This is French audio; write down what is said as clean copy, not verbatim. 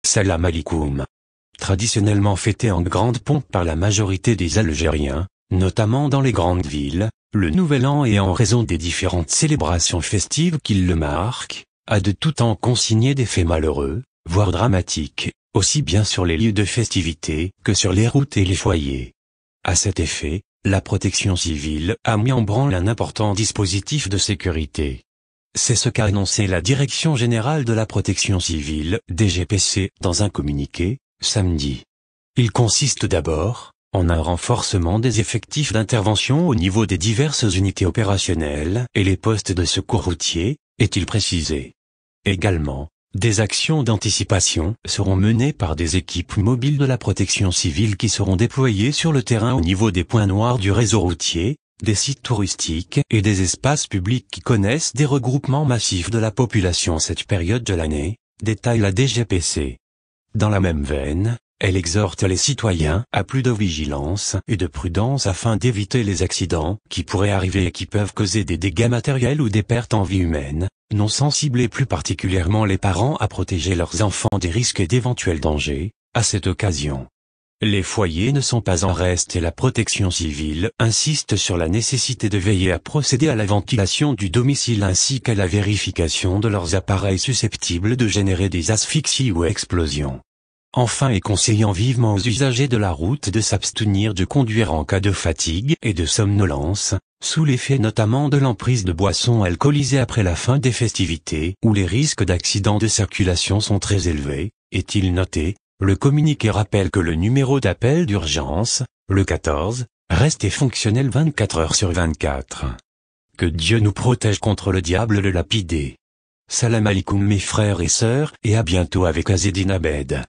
Salam alikoum. Traditionnellement fêté en grande pompe par la majorité des Algériens, notamment dans les grandes villes, le Nouvel An et en raison des différentes célébrations festives qui le marquent, a de tout temps consigné des faits malheureux, voire dramatiques, aussi bien sur les lieux de festivité que sur les routes et les foyers. À cet effet, la protection civile a mis en branle un important dispositif de sécurité. C'est ce qu'a annoncé la Direction Générale de la Protection Civile, DGPC, dans un communiqué, samedi. Il consiste d'abord, en un renforcement des effectifs d'intervention au niveau des diverses unités opérationnelles et les postes de secours routiers, est-il précisé. Également, des actions d'anticipation seront menées par des équipes mobiles de la protection civile qui seront déployées sur le terrain au niveau des points noirs du réseau routier, des sites touristiques et des espaces publics qui connaissent des regroupements massifs de la population cette période de l'année, détaille la DGPC. Dans la même veine, elle exhorte les citoyens à plus de vigilance et de prudence afin d'éviter les accidents qui pourraient arriver et qui peuvent causer des dégâts matériels ou des pertes en vie humaine, non sans cibler plus particulièrement les parents à protéger leurs enfants des risques et d'éventuels dangers, à cette occasion. Les foyers ne sont pas en reste et la protection civile insiste sur la nécessité de veiller à procéder à la ventilation du domicile ainsi qu'à la vérification de leurs appareils susceptibles de générer des asphyxies ou explosions. Enfin et conseillant vivement aux usagers de la route de s'abstenir de conduire en cas de fatigue et de somnolence, sous l'effet notamment de l'emprise de boissons alcoolisées après la fin des festivités où les risques d'accidents de circulation sont très élevés, est-il noté. Le communiqué rappelle que le numéro d'appel d'urgence, le 14, reste fonctionnel 24 heures sur 24. Que Dieu nous protège contre le diable le lapidé. Salam alikoum mes frères et sœurs et à bientôt avec Azzedine Abed.